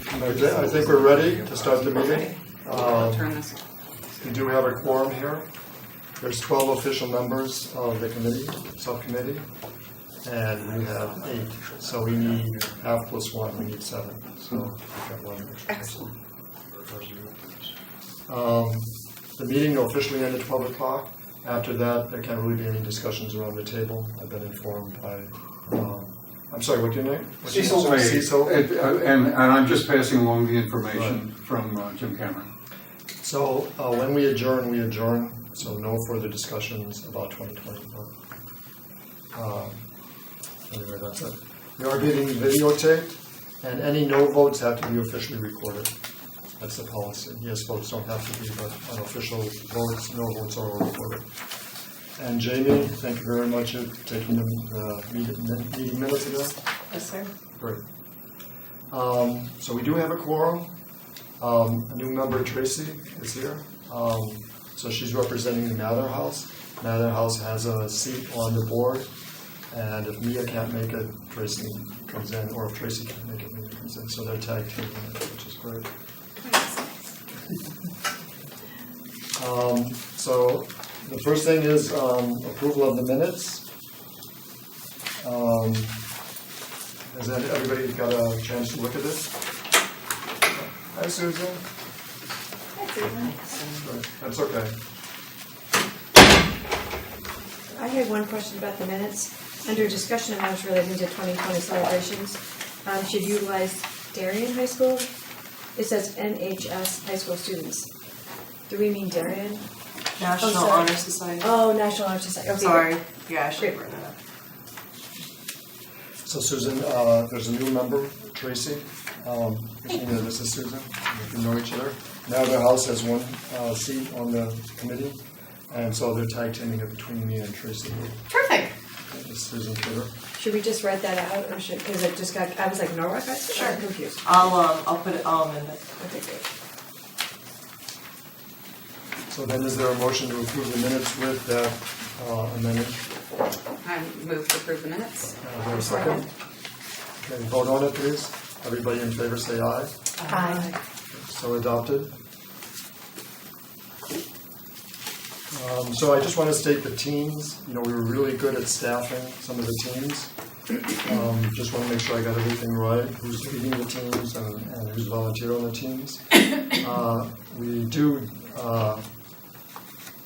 I think we're ready to start the meeting. Turn this. We do have a quorum here. There's 12 official members of the committee, subcommittee, and we have 8. So we need half plus 1, we need 7. So we've got 1 extra. Excellent. The meeting will officially end at 12 o'clock. After that, there can't really be any discussions around the table. I've been informed by, I'm sorry, what's your name? Cecil. And I'm just passing along the information from Jim Cameron. So when we adjourn, so no further discussions about 2020. Anyway, that's it. We are getting videotaped, and any no votes have to be officially recorded. That's the policy. Yes votes don't have to be, but unofficial votes, no votes are recorded. And Jamie, thank you very much for taking the meeting minutes ago. Yes, sir. Great. So we do have a quorum. A new member, Tracy, is here. So she's representing the Mather House. Mather House has a seat on the board, and if Mia can't make it, Tracy comes in, or if Tracy can't make it, Mia comes in. So they're tag teaming it, which is great. So the first thing is approval of the minutes. Has everybody got a chance to look at this? Hi, Susan. Hi, Susan. That's okay. I had one question about the minutes. Under discussion of matters relating to 2020 celebrations, should utilize Darien High School. It says NHS high school students. Do we mean Darien? National Honor Society. Oh, National Honor Society. Okay. Sorry. Yeah, I should have written it up. So Susan, there's a new member, Tracy. Christina, this is Susan. You know each other. Now the house has 1 seat on the committee, and so they're tag teaming it between me and Tracy. Perfect. Susan Twitter. Should we just write that out, or should, because it just got, I was like, Norwalk High School? Sure. I'm confused. I'll put it all in it. Okay, great. So then is there a motion to approve the minutes with that amendment? I move to approve the minutes. Is there a second? Okay, vote on it, please. Everybody in favor say aye. Aye. So adopted. So I just want to state the teams. You know, we were really good at staffing some of the teams. Just want to make sure I got everything right. Who's leading the teams and who's volunteer on the teams. We do.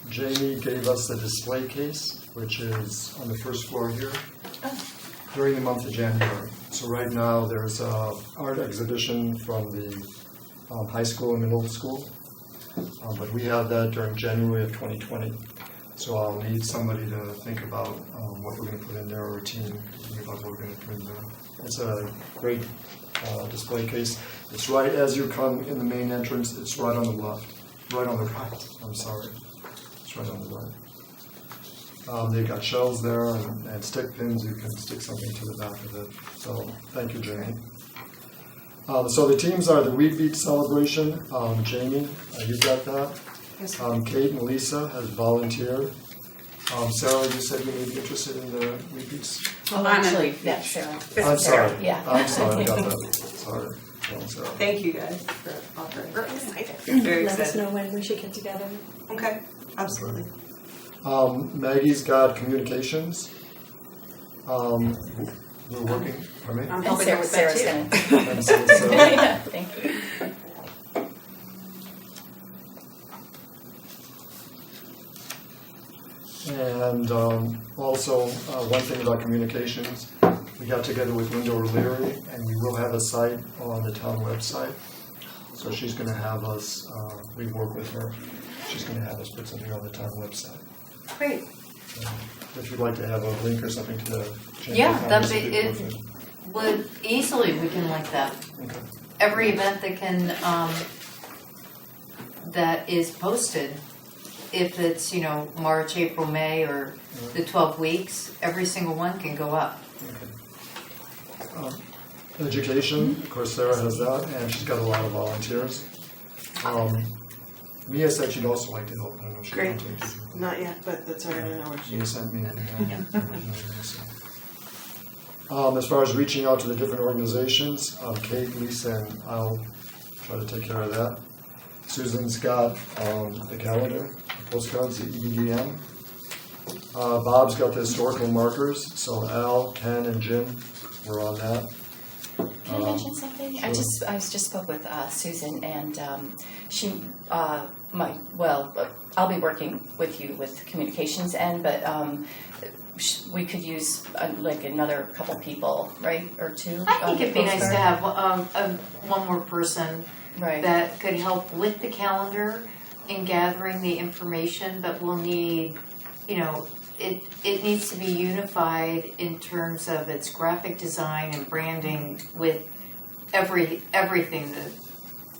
Jamie gave us the display case, which is on the first floor here, during the month of January. So right now there's an art exhibition from the high school and middle school, but we have that during January of 2020. So I'll need somebody to think about what we're going to put in there, or a team to think about what we're going to put in there. It's a great display case. It's right as you come in the main entrance. It's right on the left, right on the right. I'm sorry. It's right on the right. They've got shells there and stick pins. You can stick something to the back of it. So thank you, Jamie. So the teams are the Weed Beat Celebration. Jamie, you got that. Yes. Kate and Lisa has volunteered. Sarah, you said you may be interested in the Weed Beats. Oh, actually, yeah, Sarah. I'm sorry. Yeah. I'm sorry. I got that. Sorry. Wrong Sarah. Thank you guys for offering. We're excited. Very Let us excited. know when we should get together. Okay. Absolutely. Maggie's got communications. We're working. Pardon me? I'm helping her with that Sarah's too. And so Sarah. Yeah, thank you. And also, one thing about communications, we got together with Linda O'Leary, and we will have a site on the town website. So she's going to have us, we work with her, she's going to have us put something on the town website. Great. If you'd like to have a link or something to change Yeah, the that'd comments, be, it'd it perfect. would easily, we can link that. Okay. Every event that can, that is posted, if it's, you know, March, April, May, or the 12 weeks, every single one can go up. Okay. Education, of course, Sarah has that, and she's got a lot of volunteers. Mia said she'd also like to help. I don't know if she Great. contacted you. Not yet, but that's all right. I know where she Mia is. sent me an email. As far as reaching out to the different organizations, Kate, Lisa, and I'll try to take care of that. Susan's got the calendar, the postcards, the EDM. Bob's got the historical markers, so Al, Ken, and Jim were on that. Can I mention something? Sure. I just spoke with Susan, and she I'll be working with you with communications end, but we could use like another couple people, right, or two. I think it'd be nice to postcard. have one more person Right. that could help with the calendar in gathering the information, but we'll need, it needs to be unified in terms of its graphic design and branding with everything that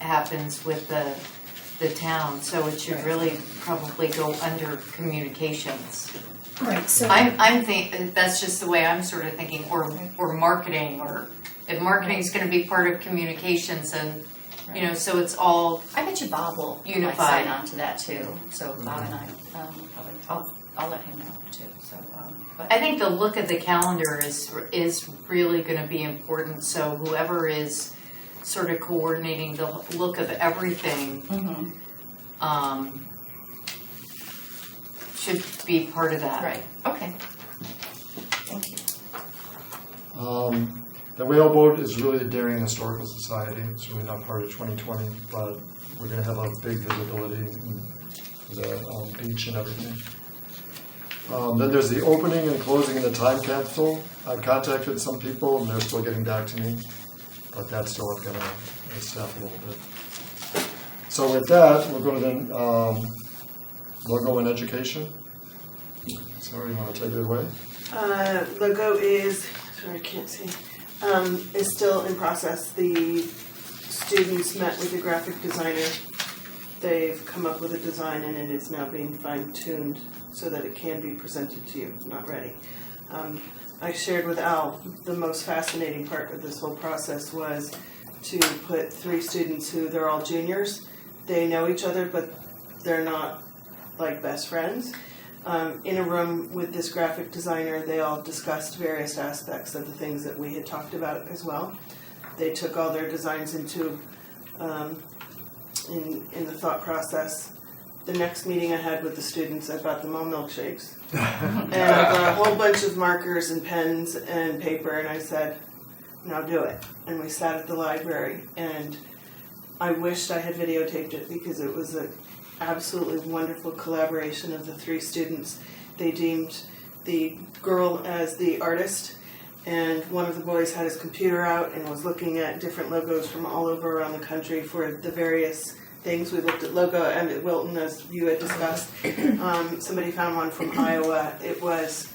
happens with the town. So it should really probably go under communications. Right. So I'm think that's just the way I'm sort of thinking, or marketing, or if marketing's going to be part of communications, and so it's all. I bet you Bob will Unified. sign on to that too. So Bob and I, I'll let him know too. So, but I think the look of the calendar is really going to be important. So whoever is sort of coordinating the look of everything should be part of that. right. Okay. Thank you. The whaleboat is really the Darien Historical Society. It's really not part of 2020, but we're going to have a big visibility for the beach and everything. Then there's the opening and closing of the time capsule. I've contacted some people, and they're still getting back to me, but that's still going to staff a little bit. So with that, we'll go to the logo and education. Sorry, you want to take it away? Logo is, sorry, I can't see, is still in process. The students met with the graphic designer. They've come up with a design, and it is now being fine-tuned so that it can be presented to you, not ready. I shared with Al the most fascinating part of this whole process was to put 3 students who, they're all juniors. They know each other, but they're not like best friends. In a room with this graphic designer, they all discussed various aspects of the things that we had talked about as well. They took all their designs into in the thought process. The next meeting I had with the students, I bought them all milkshakes and a whole bunch of markers and pens and paper, and I said, now do it. And we sat at the library, and I wished I had videotaped it because it was an absolutely wonderful collaboration of the 3 students. They deemed the girl as the artist, and one of the boys had his computer out and was looking at different logos from all over around the country for the various things. We looked at logo Emmett Wilton, as you had discussed. Somebody found one from Iowa. It was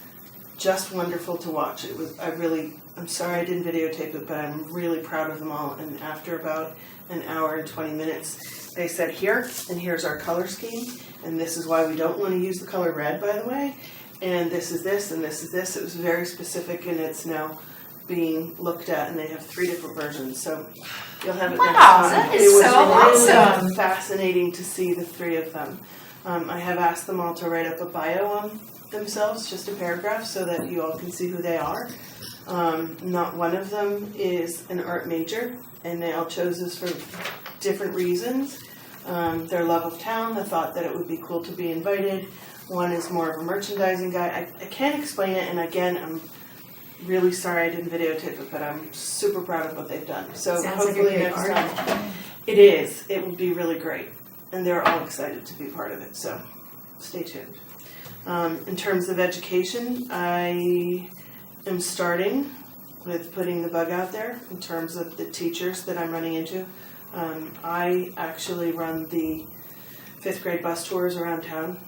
just wonderful to watch. It was, I'm sorry I didn't videotape it, but I'm really proud of them all. And after about an hour and 20 minutes, they said, here, and here's our color scheme, and this is why we don't want to use the color red, by the way, and this is this, and this is this. It was very specific, and it's now being looked at, and they have 3 different versions, so you'll have it next time. That It is was so really awesome. fascinating to see the 3 of them. I have asked them all to write up a bio on themselves, just a paragraph, so that you all can see who they are. Not one of them is an art major, and they all chose this for different reasons. Their love of town, the thought that it would be cool to be invited. One is more of a merchandising guy. I can't explain it, and again, I'm really sorry I didn't videotape it, but I'm super proud of what they've done. So Sounds like a hopefully great next art. time. It is. It will be really great. And they're all excited to be part of it, so stay tuned. In terms of education, I am starting with putting the bug out there in terms of the teachers that I'm running into. I actually run the 5th grade bus tours around town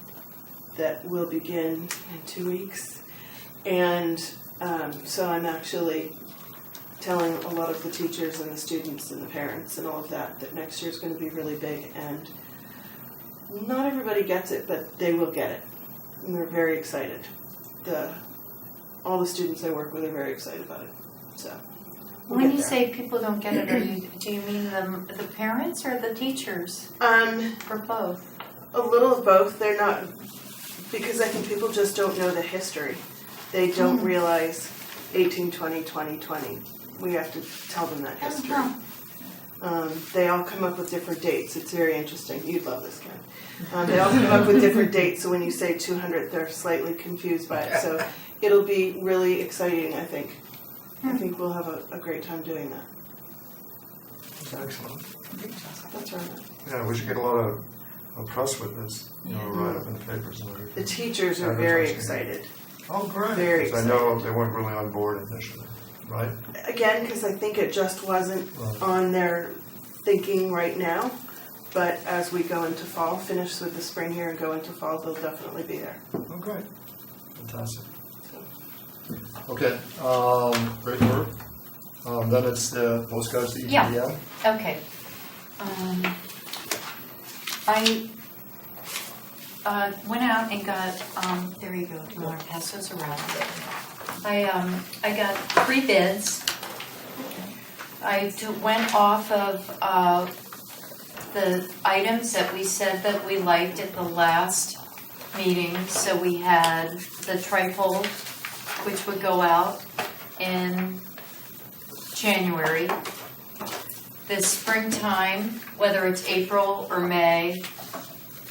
that will begin in 2 weeks. And so I'm actually telling a lot of the teachers and the students and the parents and all of that next year is going to be really big, and not everybody gets it, but they will get it. And they're very excited. All the students I work with are very excited about it. So we'll When get you there. say people don't get it, do you mean the parents or the teachers? Or both? A little of both. They're not, because I think people just don't know the history. They don't realize 18, 20, 20, 20. We have to tell them that history. They all come up with different dates. It's very interesting. You'd love this, Ken. They all come up with different dates, so when you say 200, they're slightly confused by it. So it'll be really exciting, I think. I think we'll have a great time doing that. Excellent. That's right. Yeah, we should get a lot of press with this, right up in the papers and everything. The teachers are very Advertising. excited. Oh, great. Very 'Cause I know they weren't really on board initially, right? Again, because I think it just wasn't Right. on their thinking right now. But as we go into fall, finish with the spring here and go into fall, they'll definitely be there. Oh, great. Fantastic. Okay, great work. Then it's the postcards, the Yeah. EDM. Okay. I went out and got, there you go, do you want to pass those around? I got 3 bids. I went off of the items that we said that we liked at the last meeting. So we had the trifold, which would go out in January. The springtime, whether it's April or May,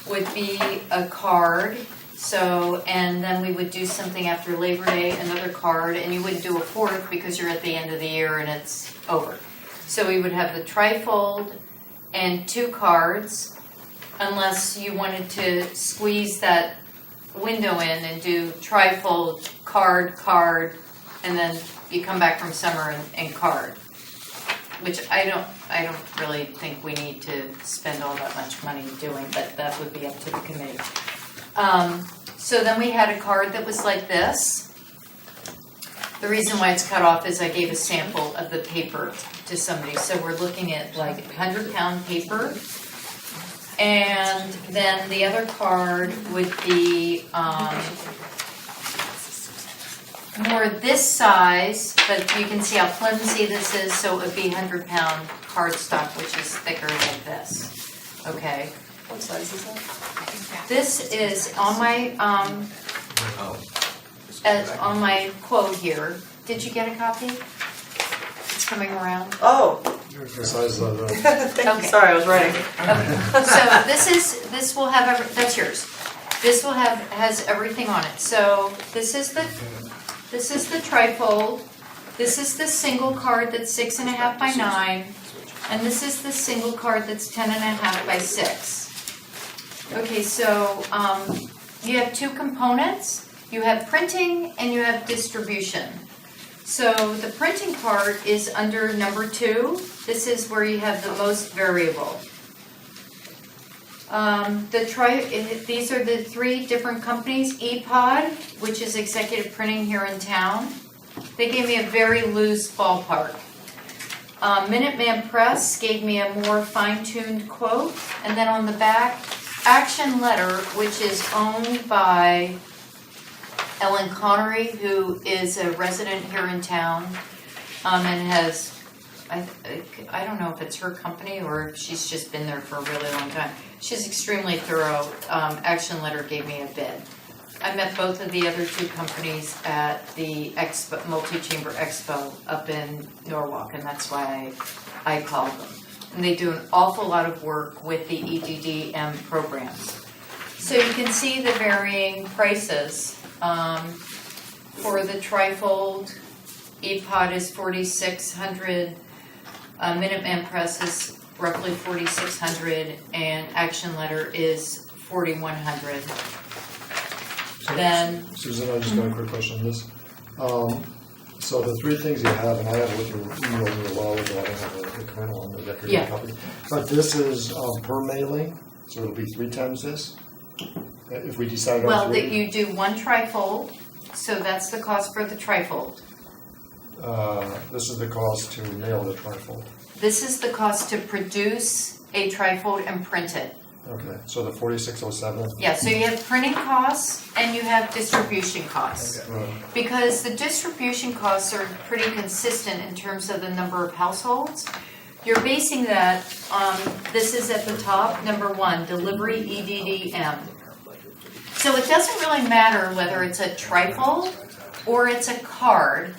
would be a card. So, and then we would do something after Labor Day, another card, and you wouldn't do a 4th because you're at the end of the year and it's over. So we would have the trifold and 2 cards, unless you wanted to squeeze that window in and do trifold, card, and then you come back from summer and card. Which I don't really think we need to spend all that much money doing, but that would be up to the committee. So then we had a card that was like this. The reason why it's cut off is I gave a sample of the paper to somebody. So we're looking at like 100-pound paper. And then the other card would be more this size, but you can see how flimsy this is, so it would be 100-pound cardstock, which is thicker than this. Okay. What size is that? This is on my on my quote here. Did you get a copy? It's coming around. Oh, The size of the, thank you. Okay. Sorry, I was writing. Okay. So this will have that's yours. This will has everything on it. So this is the trifold. This is the single card that's 6.5 by 9, and this is the single card that's 10.5 by 6. Okay, so you have 2 components. You have printing and you have distribution. So the printing part is under number 2. This is where you have the most variable. These are the 3 different companies. ePod, which is executive printing here in town. They gave me a very loose ballpark. Minuteman Press gave me a more fine-tuned quote. And then on the back, Action Letter, which is owned by Ellen Connery, who is a resident here in town, and has, I don't know if it's her company or if she's just been there for a really long time. She's extremely thorough. Action Letter gave me a bid. I met both of the other 2 companies at the Expo, Multi-Chamber Expo up in Norwalk, and that's why I called them. And they do an awful lot of work with the EDDM programs. So you can see the varying prices. For the trifold, ePod is $4,600, Minuteman Press is roughly $4,600, and Action Letter is $4,100. Then, Susan, I just got a quick question on this. So the 3 things you have, and I have what you emailed me a while ago, I don't have the kernel on the record copy. But this is per mailing, so it'll be 3 times this? If we decide on well, 3? that you do 1 trifold, so that's the cost for the trifold. This is the cost to mail the trifold. This is the cost to produce a trifold and print it. Okay, so the 4607. Yeah, so you have printing costs and you have distribution costs. Right. Because the distribution costs are pretty consistent in terms of the number of households. You're basing that on, this is at the top, number 1, delivery EDDM. So it doesn't really matter whether it's a trifold or it's a card.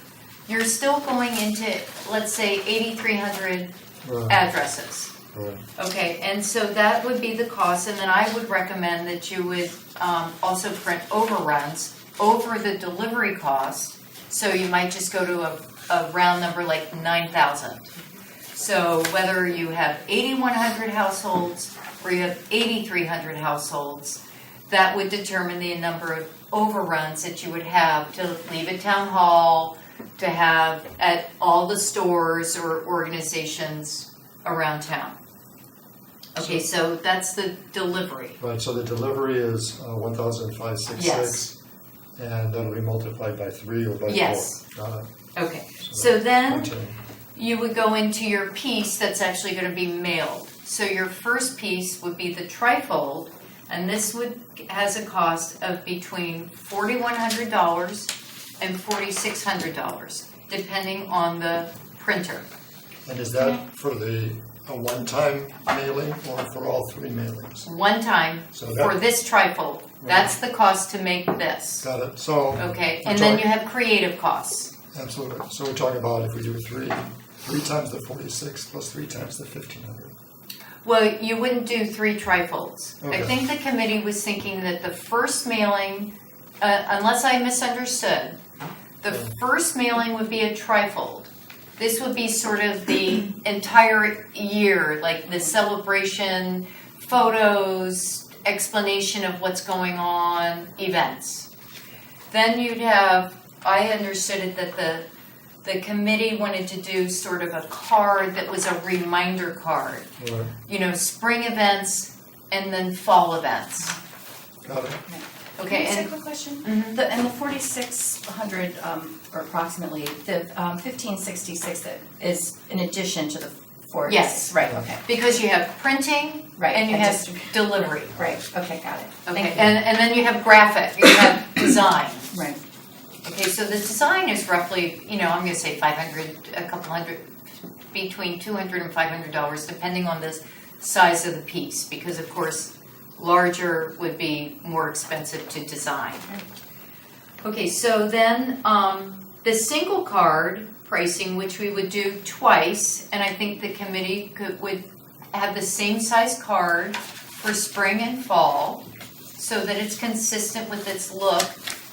you're still going into, let's say, 8,300 Right, addresses. right. Okay, and so that would be the cost, and then I would recommend that you would also print overruns over the delivery cost. So you might just go to a round number like 9,000. So whether you have 8,100 households or you have 8,300 households, that would determine the number of overruns that you would have to leave at town hall, to have at all the stores or organizations around town. Okay, so that's the delivery. Right, so the delivery is 1,566. Yes. And that'll be multiplied by 3 or by 4. Yes. Got it. Okay, so then 110. you would go into your piece that's actually going to be mailed. So your first piece would be the trifold, and this has a cost of between $4,100 and $4,600, depending on the printer. And is that for a one-time mailing or for all 3 mailings? One time So that- for this trifold. That's the cost to make this. Got it, so. Okay, we're and then talking- you have creative costs. Absolutely, so we're talking about if we do 3 times the 46 plus 3 times the 1,500. Well, you wouldn't do 3 trifolds. I Okay. think the committee was thinking that the first mailing, unless I misunderstood, the first mailing would be a trifold. This would be sort of the entire year, like the celebration, photos, explanation of what's going on, events. Then you'd have, I understood it that the committee wanted to do sort of a card that was a reminder card. Right, You know, spring events and then fall events. got it. Okay, Can I ask a and quick question? Mhm. And the 4,600, or approximately, the 1,566 that is in addition to the 4. Yes. Right, okay. because you have printing Right, and you and have just- delivery. Right, okay, got it. Okay, Thank you. and then you have graphic, you have design. Right, Okay, so the design is roughly, I'm gonna say 500, a couple hundred, between $200 and $500, depending on the size of the piece, because of course, larger would be more expensive to design. Okay, so then, the single card pricing, which we would do twice, and I think the committee would have the same size card for spring and fall, so that it's consistent with its look.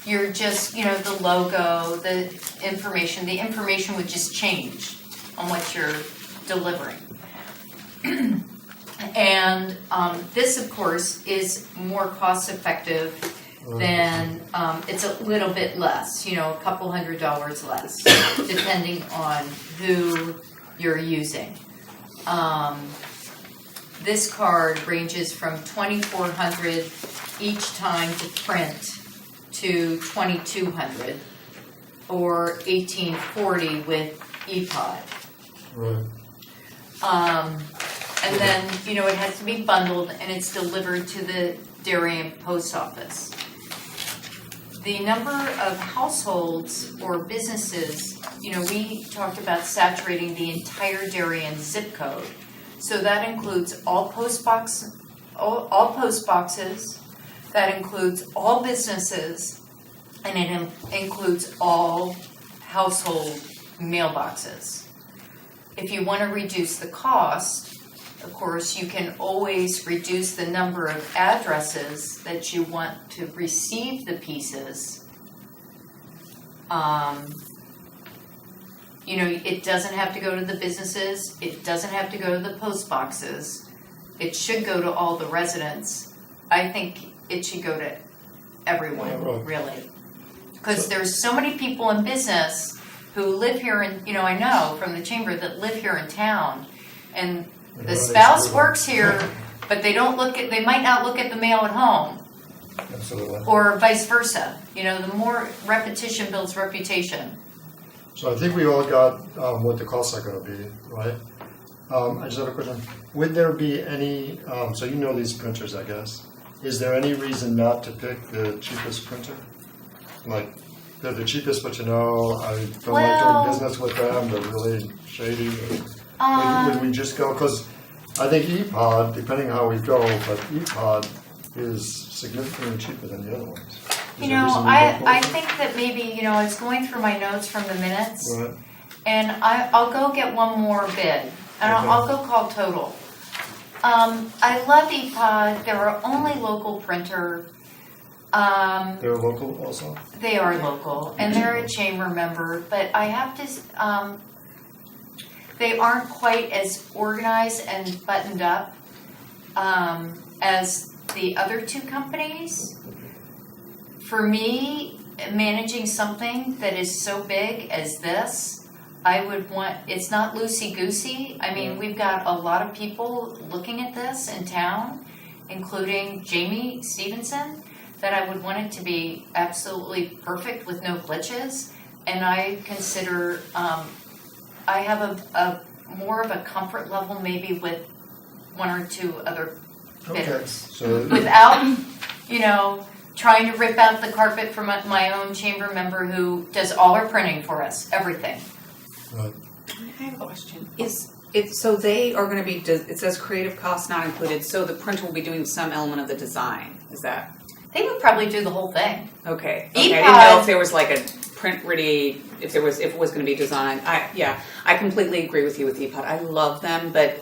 You're just, the logo, the information would just change on what you're delivering. And this, of course, is more cost effective than, it's a little bit less, a couple $100 less, depending on who you're using. This card ranges from $2,400 each time to print to $2,200 or $1,840 with EPOD. Right, And then, it has to be bundled and it's delivered to the Darien post office. The number of households or businesses, we talked about saturating the entire Darien zip code. So that includes all post boxes, that includes all businesses, and it includes all household mailboxes. If you want to reduce the cost, of course, you can always reduce the number of addresses that you want to receive the pieces. It doesn't have to go to the businesses. It doesn't have to go to the post boxes. It should go to all the residents. I think it should go to everyone, Yeah, right. really. Because there's so many people in business who live here in, I know from the chamber that live here in town. And the Right, spouse absolutely. works here, but they might not look at the mail at home, absolutely. or vice versa. The more repetition builds reputation. So I think we all got what the costs are gonna be, right? I just have a question. Would there be any, so you know these printers, I guess. Is there any reason not to pick the cheapest printer? Like, they're the cheapest, but I don't like Well- doing business with them, they're really shady. Would we just go, because I think EPOD, depending how we go, but EPOD is significantly cheaper than the other ones. You Is there know, reason we I don't think that maybe, you know, I was going through my notes from the minutes, vote? Right. and I'll go get one more bid, and I'll go call Total. I love EPOD, they're our only local printer. They're local also? They are local, and they're a chamber member, but I have to, they aren't quite as organized and buttoned up as the other two companies. For me, managing something that is so big as this, I would want, it's not loosey-goosey. I mean, we've got a lot of people looking at this in town, including Jamie Stevenson, that I would want it to be absolutely perfect with no glitches. And I consider, I have a more of a comfort level maybe with one or two other bidders. So Without, you know, trying to rip out the carpet from my own chamber member who does all our printing for us, everything. I have a question. So they are going to be, it says creative costs not included, so the printer will be doing some element of the design, is that? They would probably do the whole thing. Okay. EPOD. I didn't know if there was like a print ready, if it was going to be designed. I completely agree with you with EPOD. I love them, but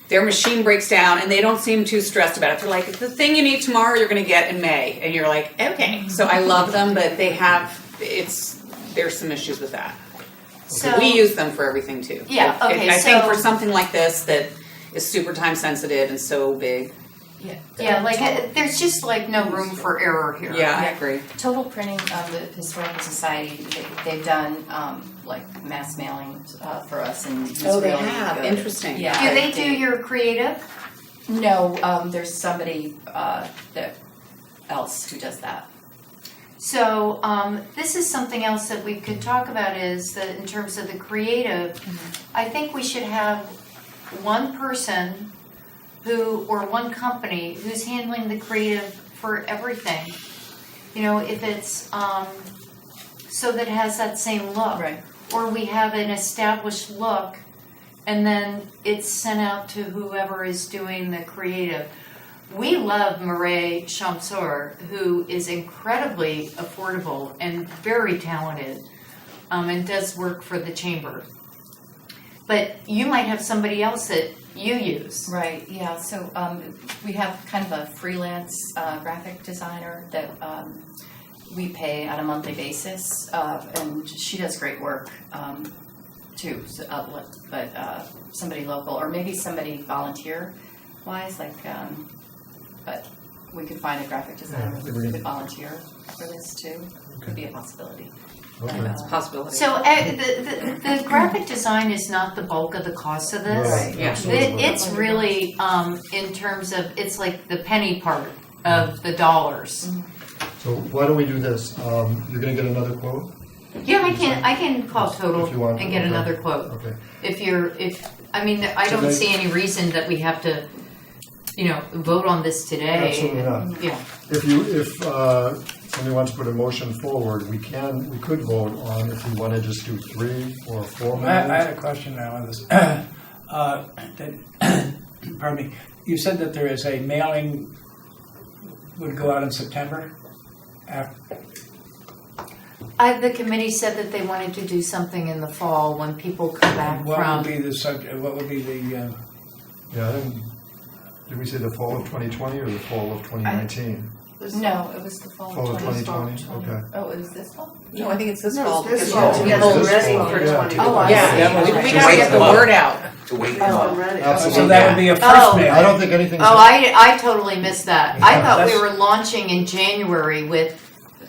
their machine breaks down and they don't seem too stressed about it. They're like, the thing you need tomorrow, you're going to get in May. And you're like, okay. So I love them, but there's some issues with that. So We use them for everything too. Yeah, okay, I think so- for something like this that is super time sensitive and so big. yeah, like there's just like no room for error here. Yeah, I agree. Total Printing, the Historical Society, they've done like mass mailing for us, and it's Oh, they really have. good. Interesting. Yeah. Do they do your creative? No, there's somebody else who does that. So this is something else that we could talk about is that in terms of the creative, I think we should have one person or one company who's handling the creative for everything. You know, if it's so that it has that same look. Right. Or we have an established look and then it's sent out to whoever is doing the creative. We love Mireille Chamsor, who is incredibly affordable and very talented, and does work for the chamber. But you might have somebody else that you use. Right, yeah, so we have kind of a freelance graphic designer that we pay on a monthly basis, and she does great work too, so, but somebody local, or maybe somebody volunteer-wise, like, but we could find a graphic designer who could volunteer for this too, could be a possibility. Okay. That's a possibility. So the graphic design is not the bulk of the cost of this. Right. Yeah. Absolutely. It's really in terms of, it's like the penny part of the dollars. So why don't we do this? You're gonna get another quote? Yeah, I can call Total If you want, and get okay. another quote. Okay. I mean, I So don't they- see any reason that we have to, you know, vote on this today. Absolutely not. Yeah. If somebody wants to put a motion forward, we could vote on if you wanna just do 3 or 4 I had minutes. a question now on this. Pardon me. You said that there is a mailing would go out in September? The committee said that they wanted to do something in the fall when people come back What from. would be the subject, what would be the, Yeah, did we say the fall of 2020 or the fall of 2019? No, it was the fall Fall of of 2020, okay. Oh, it was this fall? No, I think it's this No, fall. it's this because fall. we Yes, hold- it's ready fall, for yeah. 20. Oh, I Yeah, see. we Right. gotta get the word out. To wait Oh, a I'm month. ready. Absolutely. so that would be a first Oh. mailing? I don't think anything's. Oh, I totally missed that. I thought we That's- were launching in January with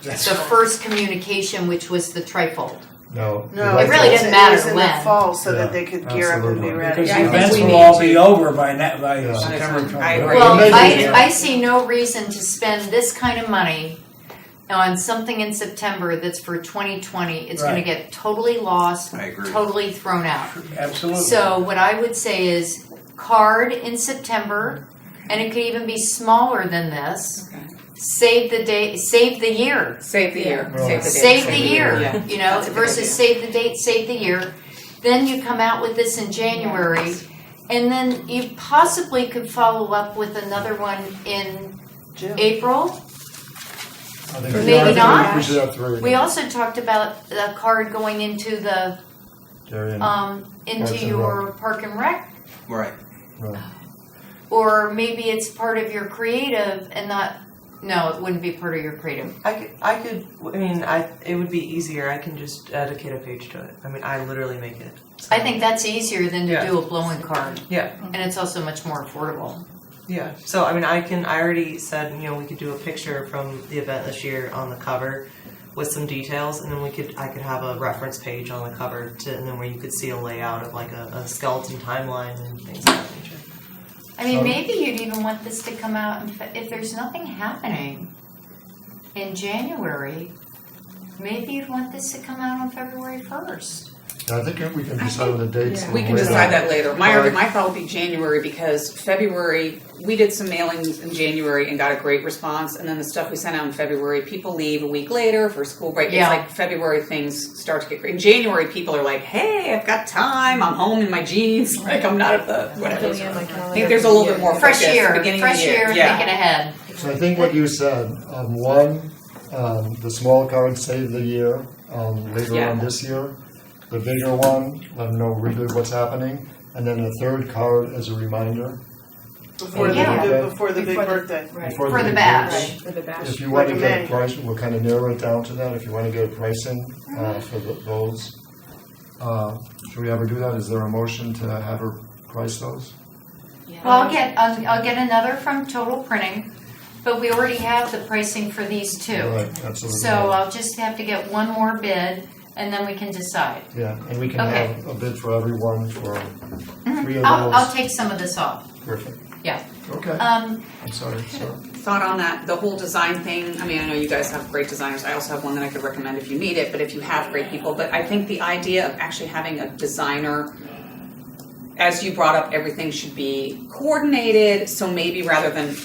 That's the fine. first communication, which was the trifold. No. No, It really doesn't matter It was in when. the fall so Yeah, that they could gear up and absolutely. be ready. Because Yeah, I the think events we will need all to- be over by Yeah. September I 20th. agree. Well, maybe, yeah. I see no reason to spend this kind of money on something in September that's for 2020. It's gonna Right. get totally lost, I agree. totally thrown out. Absolutely. So what I would say is card in September, and it could even be smaller than this. Okay. Save the day, save the year. Save the year. Right. Save the date. Save the year, Yeah. you know, That's a good versus idea. save the date, save the year. Then you come out with this in January, and then you possibly could follow up with another one in June. April. I think Maybe I think not. We should have 3. We also talked about the card going into the, Darien, into Parks and your Park and Rec. Right. right. Or maybe it's part of your creative and not, no, it wouldn't be part of your creative. It would be easier. I can just dedicate a page to it. I mean, I literally make it. So. I think that's easier than to Yeah. do a blowing card. Yeah, And it's also much more affordable. yeah. So, I mean, I already said, we could do a picture from the event this year on the cover with some details, and then I could have a reference page on the cover and then where you could see a layout of like a skeleton timeline and things of that nature. I mean, maybe you'd even want this to come out, if there's nothing happening in January, maybe you'd want this to come out on February 1st. I think we can decide on the dates. yeah. a We little can later. decide that later. Right. My thought would be January because February, we did some mailings in January and got a great response. And then the stuff we sent out in February, people leave a week later for school break. Yeah. It's like February things start to get great. In January, people are like, hey, I've got time. I'm home in my jeans. Like I'm not at the whatever. Looking at my I calendar. think there's a little bit more Fresh focus year, beginning of the year. Yeah. thinking ahead. So I think what you said, one, the small card save the year later Yeah. on this year. The bigger one, let them know really what's happening. And then the third card as a reminder. Before Yeah. before the big birthday. Right, before For the big bash. birthday. right, for the bash. If you want to Like a get a May. price, we'll kind of narrow it down to that. If you want to get a pricing for those. Should we ever do that? Is there a motion to have her price those? Well, I'll get another from Total Printing, but we already have the pricing for these two. Right, absolutely. So I'll just have to get one more bid, and then we can decide. Yeah, and we can Okay. have a bid for everyone for 3 of I'll those. take some of this off. Perfect. Yeah. Okay, Um, I'm sorry. Thought on that, the whole design thing, I mean, I know you guys have great designers, I also have one that I could recommend if you need it, but if you have great people, but I think the idea of actually having a designer, as you brought up, everything should be coordinated, so maybe rather than,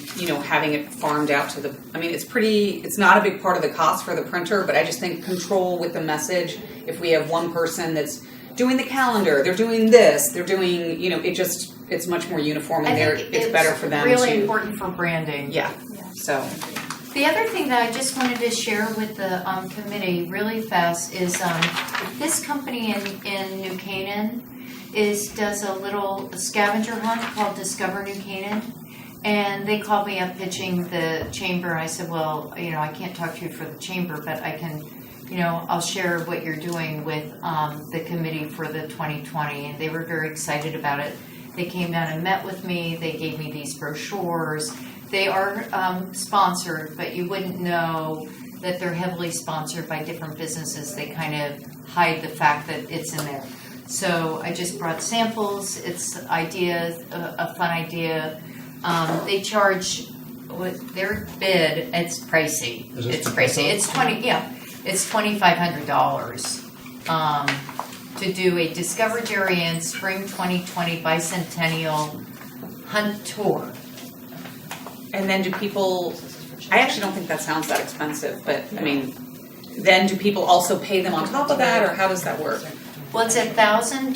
having it farmed out to the, I mean, it's not a big part of the cost for the printer, but I just think control with the message, if we have one person that's doing the calendar, they're doing this, they're doing, it's much more uniform and it's better for them to. really important for branding. Yeah, so. The other thing that I just wanted to share with the committee really fast is this company in New Canaan does a little scavenger hunt called Discover New Canaan. And they called me up pitching the chamber. I said, well, I can't talk to you for the chamber, but I can, I'll share what you're doing with the committee for the 2020. And they were very excited about it. They came down and met with me. They gave me these brochures. They are sponsored, but you wouldn't know that they're heavily sponsored by different businesses. They kind of hide the fact that it's in there. So I just brought samples. It's ideas, a fun idea. They charge their bid. It's pricey. Is it It's pricey. It's $2,500 to do a Discover Darien Spring 2020 Bicentennial Hunt Tour. And then do people, I actually don't think that sounds that expensive, but I mean, then do people also pay them on top of that, or how does that work? Well, it's $1,000.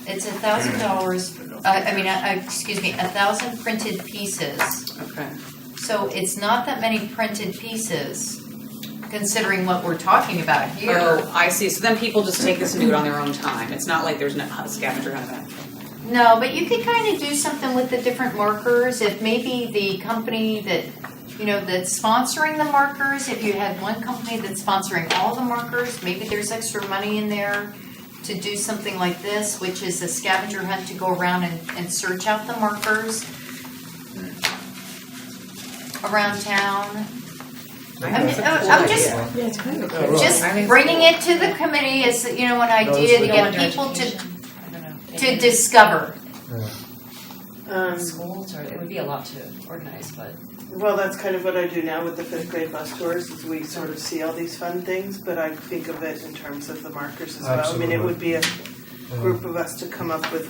It's $1,000. Excuse me, 1,000 printed pieces. Okay. So it's not that many printed pieces, considering what we're talking about here. Oh, I see. So then people just take this and do it on their own time. It's not like there's no scavenger hunt event. No, but you could kind of do something with the different markers. If maybe the company that, that's sponsoring the markers, if you had one company that's sponsoring all the markers, maybe there's extra money in there to do something like this, which is a scavenger hunt to go around and search out the markers around town. I'm just Yeah, it's kind of Yeah, cool. right. just bringing it to the committee as, an idea to get people to discover. Schools, or it would be a lot to organize, but Well, that's kind of what I do now with the 5th grade bus tours, is we sort of see all these fun things, but I think of it in terms of the markers as well. I mean, it would be a group of us to come up with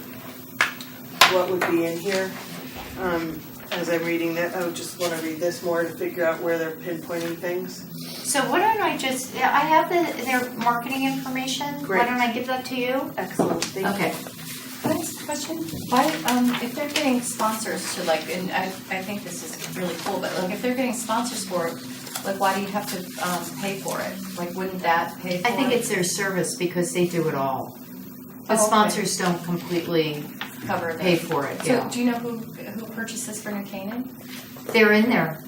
what would be in here. As I'm reading that, I would just want to read this more to figure out where they're pinpointing things. So why don't I I have their marketing information. Great. Why don't I give that to you? Excellent, thank you. Okay. can I ask a question? question. Why, if they're getting sponsors to like, and I think this is really cool, but like if they're getting sponsors for it, like why do you have to pay for it? Like wouldn't that pay for it? I think it's their service because they do it all. The Oh, okay. sponsors don't completely Cover that. pay for it, So yeah. do you know who purchased this for New Canaan? They're in there.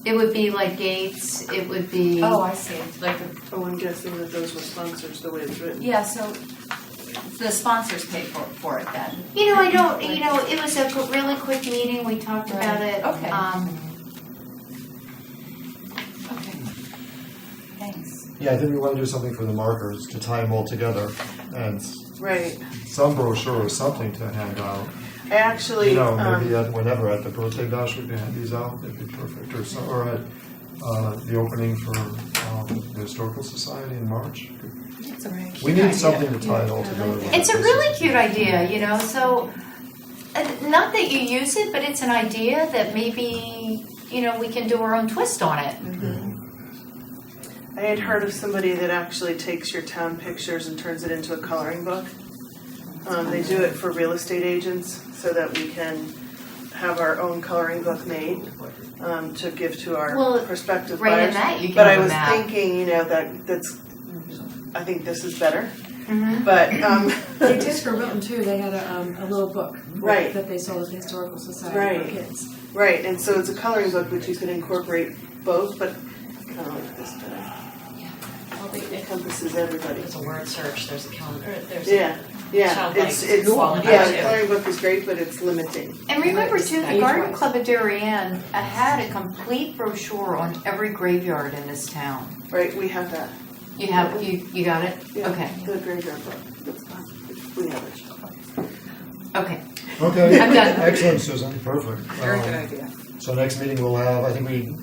It would be like Gates, it would be. Oh, I see. Like, Oh, I'm guessing that those were sponsors the way it's written. yeah, so the sponsors pay for it then. You know, I don't, you know, it was a really quick meeting, we talked about it. Okay. Um, Okay. Thanks. Yeah, I think we want to do something for the markers to tie them all together, and Right. some brochure or something to hand out. I actually, You know, maybe whenever at the birthday bash we can hand these out, it'd be perfect, or at the opening for the Historical Society in March. It's a very We cute need idea. something to tie it all together. with. It's a really cute idea, you know, so, not that you use it, but it's an idea that maybe, you know, we can do our own twist on it. I had heard of somebody that actually takes your town pictures and turns it into a coloring book. They do it for real estate agents so that we can have our own coloring book made to give to our Well, prospective right in buyers. that, you can But I have a was map. thinking, you know, I think this is better. Mhm. But They did for Wilton too, they had a little book. Right. That they sold at the Historical Society Right. for kids. right, and so it's a coloring book which you can incorporate both, but I kind of like this better. It encompasses everybody. There's a word search, there's a calendar, there's. Yeah, yeah, Childlike it's quality yeah, too. the coloring book is great, but it's limiting. And remember too, the Age Garden wise. Club of Darien had a complete brochure on every graveyard in this town. Right, we have that. You have, you got it? Yeah, Okay, The graveyard book. That's fine. We have it. okay. Okay, I'm done. excellent, Susan, perfect. Very good idea. So next meeting we'll have, I think we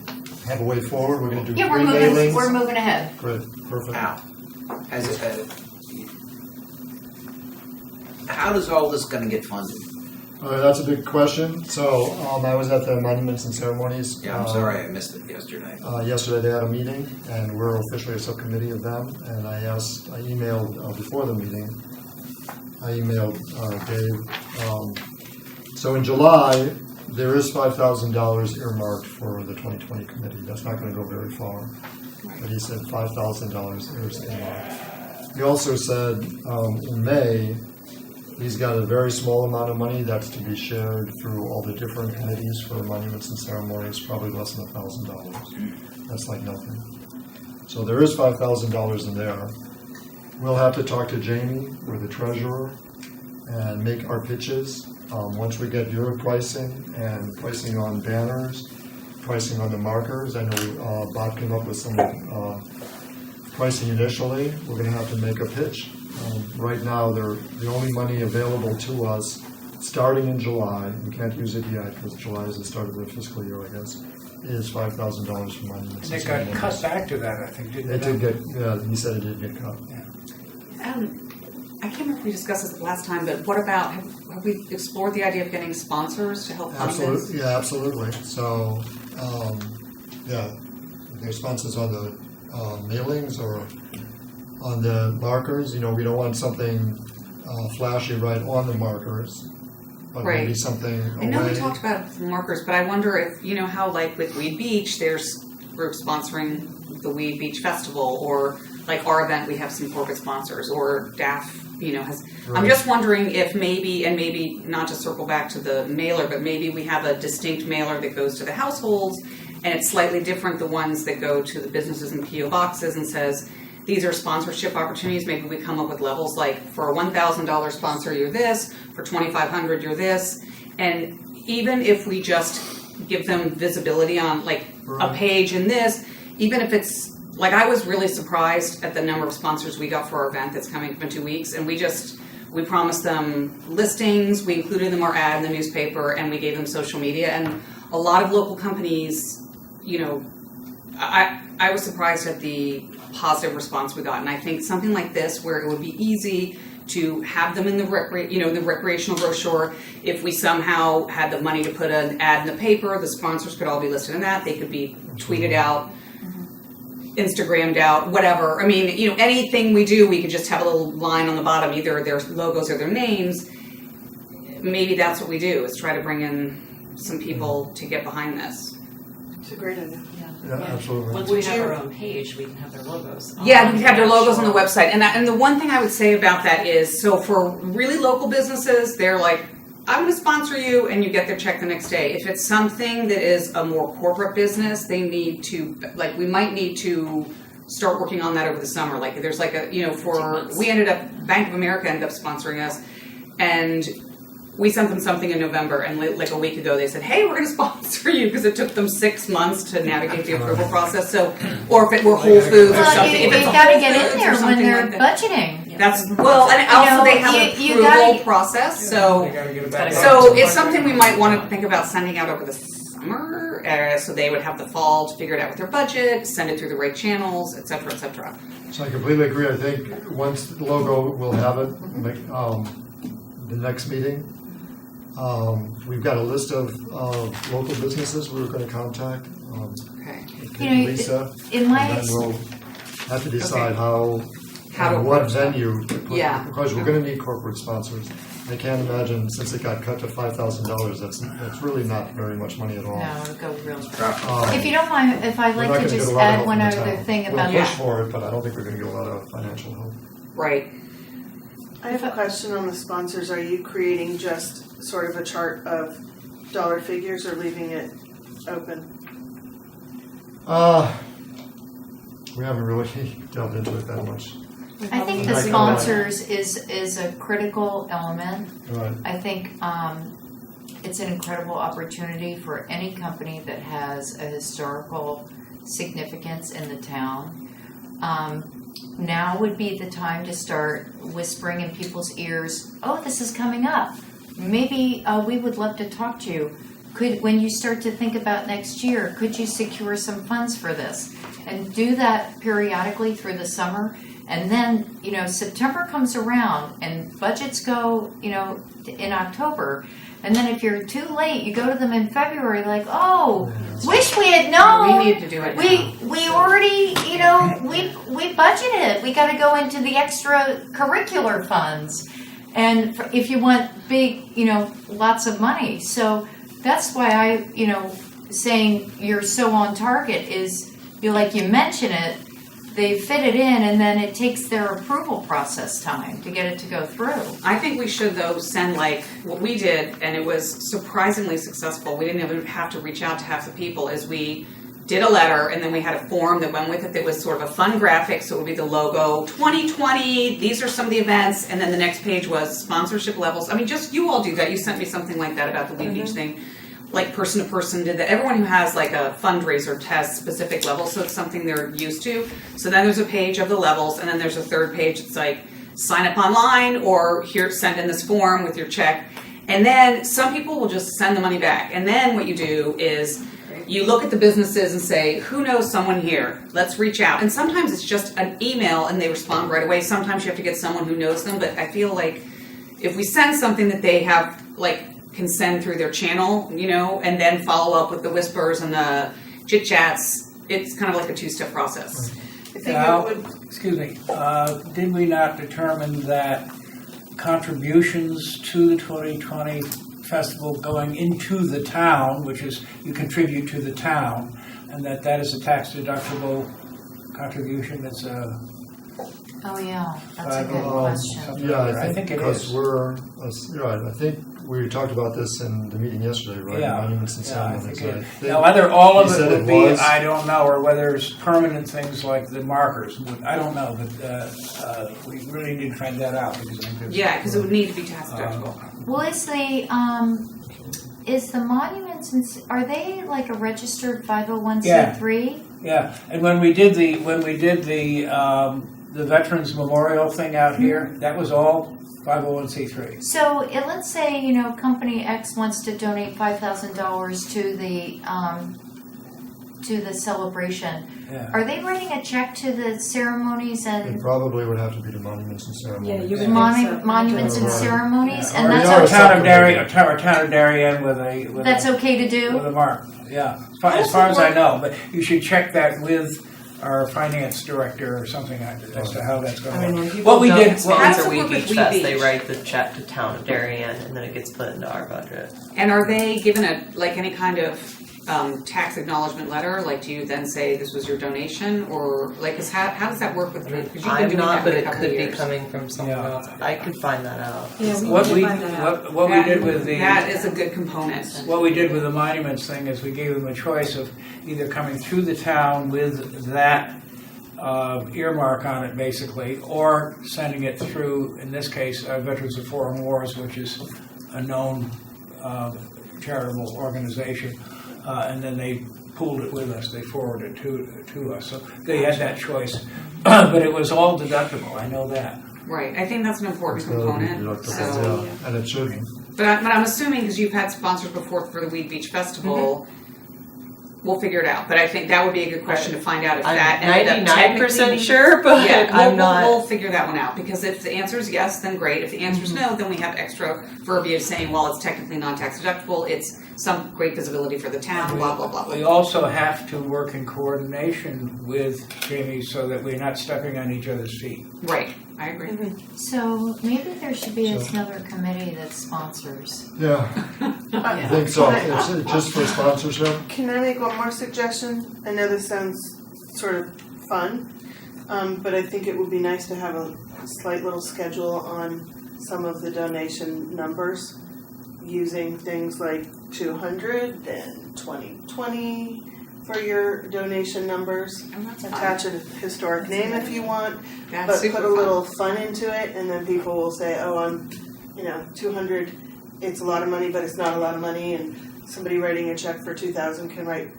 have a way forward, we're gonna do Yeah, three we're mailings. moving ahead. Great, perfect. How does all this gonna get funded? That's a big question. So I was at the Monuments and Ceremonies. Yeah, I'm sorry I missed it yesterday. Yesterday they had a meeting, and we're officially a subcommittee of them. And I emailed before the meeting. I emailed Dave. So in July, there is $5,000 earmarked for the 2020 committee. That's not going to go very far, but he said $5,000 is earmarked. He also said in May, he's got a very small amount of money that's to be shared through all the different committees for monuments and ceremonies, probably less than $1,000. That's like nothing. So there is $5,000 in there. We'll have to talk to Jamie, or the treasurer, and make our pitches. Once we get your pricing and pricing on banners, pricing on the markers, I know Bob came up with some pricing initially. We're going to have to make a pitch. Right now, the only money available to us, starting in July, we can't use it yet because July is the start of the fiscal year, I guess, is $5,000 for monuments. And it got cut back to that, I think, didn't It it? did get, yeah, he said it did get cut. I can't remember if we discussed this last time, but what about, have we explored the idea of getting sponsors to help fund this? Absolutely, yeah, absolutely. So, yeah, if there's sponsors on the mailings or on the markers, you know, we don't want something flashy right on the markers, but maybe Right. something away. I know we talked about the markers, but I wonder if, you know how like with Weed Beach, there's groups sponsoring the Weed Beach Festival, or like our event, we have some corporate sponsors, or DAF, you know, has, I'm Right. just wondering if maybe, and maybe not to circle back to the mailer, but maybe we have a distinct mailer that goes to the households, and it's slightly different, the ones that go to the businesses and PO boxes and says, these are sponsorship opportunities. Maybe we come up with levels like for a $1,000 sponsor, you're this, for $2,500, you're this. And even if we just give them visibility on like a page in this, even if it's, like I was really surprised at the number of sponsors we got for our event that's coming up in 2 weeks. And we promised them listings, we included them our ad in the newspaper, and we gave them social media. And a lot of local companies, you know, I was surprised at the positive response we got. And I think something like this, where it would be easy to have them in the recreational brochure. If we somehow had the money to put an ad in the paper, the sponsors could all be listed in that. They could be tweeted out, Instagrammed out, whatever. I mean, you know, anything we do, we could just have a little line on the bottom, either their logos or their names. maybe that's what we do, is try to bring in some people to get behind this. It's a great idea. Yeah, absolutely. Once we have our own page, we can have their logos. Yeah, we have their logos on the website, and the one thing I would say about that is, so for really local businesses, they're like, I'm going to sponsor you, and you get their check the next day. If it's something that is a more corporate business, they need to, like, we might need to start working on that over the summer. Like, there's like a, we ended up, Bank of America ended up sponsoring us, and we sent them something in November, and like a week ago they said, hey, we're going to sponsor you, because it took them 6 months to navigate the approval process. So, or if it were Whole Foods or something. You If it's a gotta Whole get Foods in or there when something they're like that. budgeting. That's, well, and also they have an you approval gotta- process, so, They gotta get it back. so it's something we might want to think about sending out over the summer, so they would have the fall to figure it out with their budget, send it through the right channels, et cetera, et cetera. So I completely agree. I think once the logo, we'll have it, the next meeting. We've got a list of local businesses we were going to contact. Okay. Lisa, In my and then we'll have to decide How to what approach that. venue to put. Yeah. Because we're going to need corporate sponsors. I can't imagine, since it got cut to $5,000, that's really not very much money at all. No, it'll go real quick. Um, If you don't mind, if I'd we're not like to gonna get just a lot of add help one from the other town. thing about We'll that. push for it, but I don't think we're going to get a lot of financial help. Right. I have a question on the sponsors. Are you creating just sort of a chart of dollar figures or leaving it open? We haven't really delved into it that much. I think the sponsors is a critical element. Right. I think it's an incredible opportunity for any company that has a historical significance in the town. Now would be the time to start whispering in people's ears, oh, this is coming up. Maybe we would love to talk to you. When you start to think about next year, could you secure some funds for this? And do that periodically through the summer. And then, September comes around and budgets go, in October. And then if you're too late, you go to them in February like, oh, wish we had known. We need to do it now. We already, we budgeted. We got to go into the extracurricular funds. And if you want big, lots of money. So that's why I, saying you're so on target is, you mention it, they fit it in, and then it takes their approval process time to get it to go through. I think we should, though, send like what we did, and it was surprisingly successful. We didn't even have to reach out to half the people. Is we did a letter, and then we had a form that went with it that was sort of a fun graphic. So it would be the logo 2020. These are some of the events, and then the next page was sponsorship levels. I mean, just you all do that. You sent me something like that about the Lead Beach thing. Like person to person did that. Everyone who has like a fundraiser has specific levels, so it's something they're used to. So then there's a page of the levels, and then there's a third page. It's like sign up online, or here, send in this form with your check. And then some people will just send the money back. And then what you do is you look at the businesses and say, who knows someone here? Let's reach out. And sometimes it's just an email and they respond right away. Sometimes you have to get someone who knows them. But I feel like if we send something that they have, can send through their channel, and then follow up with the whispers and the chit chats, it's kind of like a two-step process. I think it would. Excuse me, did we not determine that contributions to the 2020 festival going into the town, which is you contribute to the town, and that is a tax deductible contribution? That's a Oh yeah, that's a good question. Yeah, I think it because is. I think we talked about this in the meeting yesterday, right? Yeah. Monuments and Yeah, I ceremonies. think I it, think now whether all of he it said would be, was. I don't know, or whether it's permanent things like the markers. I don't know, but we really need to find that out because I think it's, Yeah, because it would need to be tax deductible. Well, is the monuments are they like a registered 501c3? yeah. And when we did the Veterans Memorial thing out here, that was all 501c3. So let's say company X wants to donate $5,000 to the celebration. Yeah. Are they writing a check to the ceremonies It and probably would have to be the monuments and ceremonies. Yeah, you would think so. monuments and Right. ceremonies, Yeah. and Or that's a okay. town of Darien with a That's okay to do. with a mark. Yeah, as far as I know, but you should check that with our finance director or something as to how that's going I mean, to when work. people What we don't did, How does sponsor it We work with Beach We Fest, they Beach? write the check to Town of Darien, and then it gets put into our budget. And are they given any kind of tax acknowledgement letter? Like, do you then say this was your donation, or like, how does that work with? Because you've been I'm doing not, that but for a it couple could of be years. coming from someone Yeah. else. I could find that out. Yeah, we what need we, to find that out. what we did with That the, is a good component. what we did with the monuments thing is we gave them a choice of either coming through the town with that earmark on it basically, or sending it through, in this case, Veterans of Foreign Wars, which is a known charitable organization, and then they pooled it with us, they forwarded it to us, so they had that choice. But it was all deductible, I know that. Right, I think that's an important It's gotta be component. deductible, So, yeah, and it should. but I'm assuming because you've had sponsors before for the Weed Beach Festival, we'll figure it out. But I think that would be a good question to find out if that I'm ended up 99% technically- sure, but Yeah, I'm not. We'll figure that one out, because if the answer is yes, then great. If the answer is no, then we have extra verbiage saying, well, it's technically non-tax deductible, it's some great visibility for the town, blah, blah, blah. We also have to work in coordination with Jamie so that we're not stepping on each other's feet. Right, I agree. So maybe there should be another committee that sponsors. Yeah, I think so. It's just for sponsorship. Can I make one more suggestion? I know this sounds sort of fun, but I think it would be nice to have a slight little schedule on some of the donation numbers, using things like 200 and 2020 for your donation numbers. Oh, that's fun. Attach a historic name if you want, That's but super put a fun. little fun into it, and then people will say, oh, I'm, 200, it's a lot of money, but it's not a lot of money, and somebody writing a check for 2,000 can write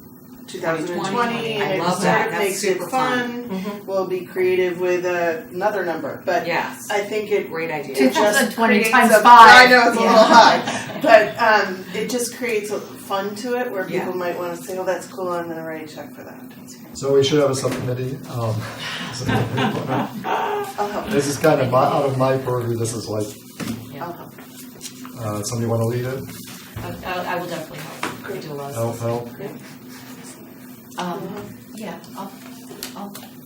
2020, and I it love sort that. of That's makes it super fun. fun. We'll be creative with another number, but Yes, I think it great idea. it just 2020 creates times a- 5. I know it's a Yeah. little high, but it just creates a fun to it where Yeah. people might want to say, "Oh, that's cool. I'm going to write a check for that." So we should have a subcommittee. I'll help. This is kind of out of my purview. This is like, I'll help. somebody want to lead it? I will definitely help. Could do a lot of Help. Yeah,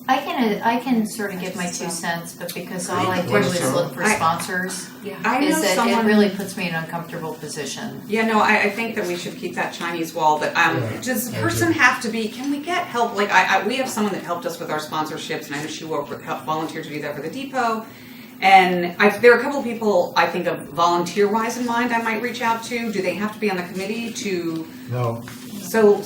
I can sort of give my 2 cents, but because all I do is look for I- sponsors, I know is that someone. it really puts me in an uncomfortable position. Yeah, no, I think that we should keep that Chinese wall, but Yeah. does the I person have to be, can we get help? Like, we have someone that helped us with our sponsorships, and I know she volunteered to do that for the depot. And there are a couple of people I think of volunteer-wise in mind I might reach out to. Do they have to be on the committee to, No. so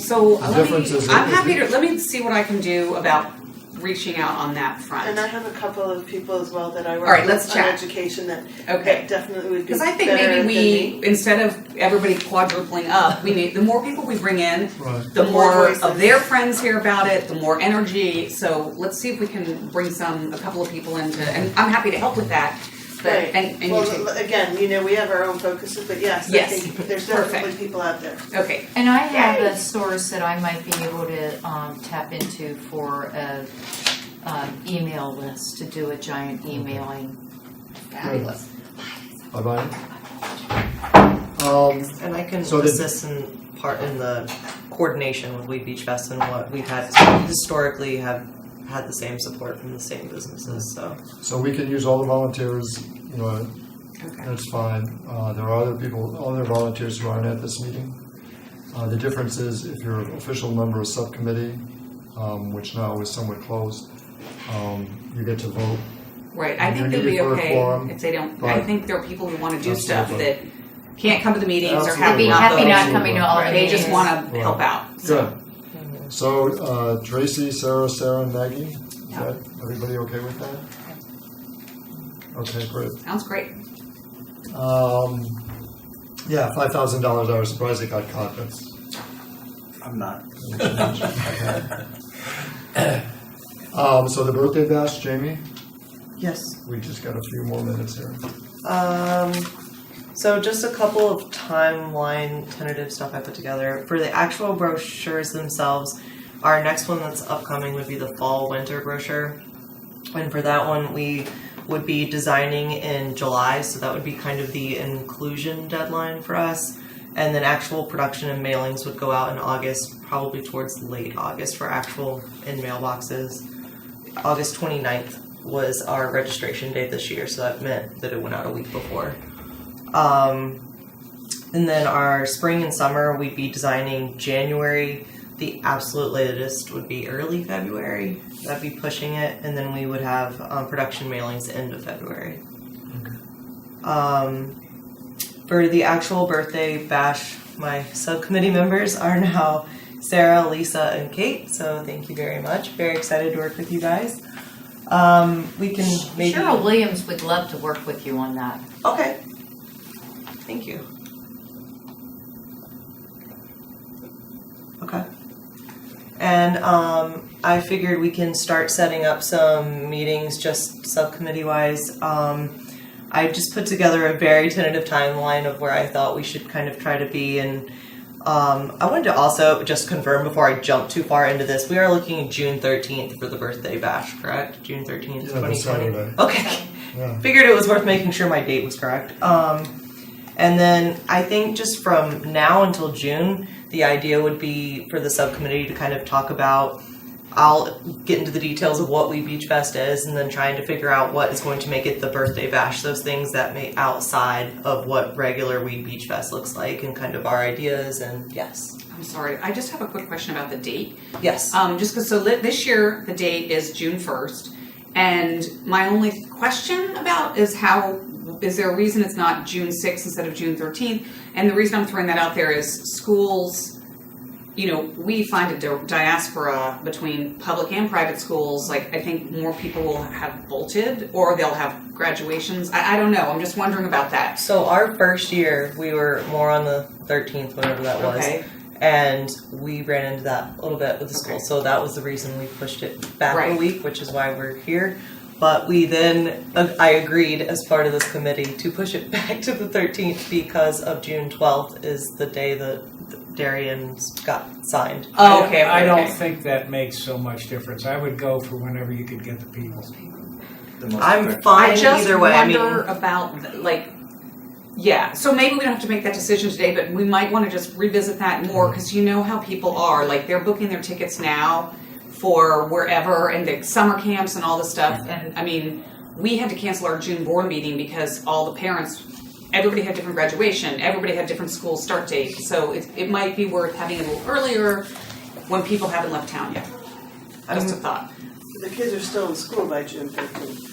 difference is I'm that happy to, let me see what I can do about reaching out on that front. And I have a couple of people as well that I work All right, with let's on chat. education that Okay. definitely would be Because I think better maybe than we, me. instead of everybody quadrupling up, we need, the more people we bring in, Right. the The more more voices. of their friends hear about it, the more energy. So let's see if we can bring a couple of people into, and I'm happy to help with that. But, Right. and you Well, too. again, we have our own focuses, but yes, I Yes. think there's Perfect. definitely people out there. Okay, And I have Yay. a source that I might be able to tap into for a email list, to do a giant emailing. fabulous. Bye-bye. And I can So did- assist in the coordination with Weed Beach Fest, and what we've had historically have had the same support from the same businesses, so. So we can use all the volunteers, Okay. that's fine. There are other volunteers who aren't at this meeting. The difference is if you're an official member of subcommittee, which now is somewhat closed, you get to vote. Right, I You're think they'll be needed for a okay quorum, if they don't, I but- think there are people who want to do stuff Absolutely. that can't come to the meetings or Absolutely. have They'd be not happy those. not coming to all the They meetings. just want to help Right. out. So, Good. So Tracy, Sarah, and Maggie, is that, everybody okay with that? Okay, great. sounds great. Yeah, $5,000. I was surprised it got caught. That's I'm not. So the birthday bash, Jamie. Yes. We just got a few more minutes here. So just a couple of timeline tentative stuff I put together. For the actual brochures themselves, our next one that's upcoming would be the fall-winter brochure. And for that one, we would be designing in July, so that would be kind of the inclusion deadline for us. And then actual production and mailings would go out in August, probably towards late August for actual in mailboxes. August 29th was our registration date this year, so that meant that it went out a week before. And then our spring and summer, we'd be designing January. The absolute latest would be early February. That'd be pushing it. And then we would have production mailings end of February. For the actual birthday bash, my subcommittee members are now Sarah, Lisa, and Kate. So thank you very much. Very excited to work with you guys. We can maybe... Cheryl Williams would love to work with you on that. Okay. Thank you. Okay. And I figured we can start setting up some meetings just subcommittee wise. I just put together a very tentative timeline of where I thought we should kind of try to be, and I wanted to also just confirm before I jump too far into this, we are looking at June 13th for the birthday bash, correct? June 13th, Yeah, 2020? that's Saturday. Okay. Yeah. Figured it was worth making sure my date was correct. And then I think just from now until June, the idea would be for the subcommittee to kind of talk about, I'll get into the details of what Wheat Beach Fest is, and then trying to figure out what is going to make it the birthday bash, those things that may outside of what regular Wheat Beach Fest looks like, and kind of our ideas. And yes. I'm sorry, I just have a quick question about the date. Yes. Just because, this year, the date is June 1st, and my only question about is is there a reason it's not June 6th instead of June 13th? And the reason I'm throwing that out there is schools, we find a diaspora between public and private schools. Like, I think more people will have bolted, or they'll have graduations. I don't know. I'm just wondering about that. So our first year, we were more on the 13th, whatever that was. Okay. And we ran into that a little bit with the school. Okay. So that was the reason we pushed it back Right. a week, which is why we're here. But we then, I agreed as part of this committee to push it back to the 13th because of June 12th is the day that Darien's got signed. Oh, okay. I don't okay. think that makes so much difference. I would go for whenever you could get the people. I'm fine I just either way. wonder about, yeah, so maybe we don't have to make that decision today, but we might want to just revisit that more, because you know how people are. Like, they're booking their tickets now for wherever, and the summer camps and all this stuff. And, I mean, we had to cancel our June board meeting because all the parents, everybody had different graduation, everybody had different school start dates. So it might be worth having it a little earlier when people haven't left town yet. Just a thought. The kids are still in school by June 15th.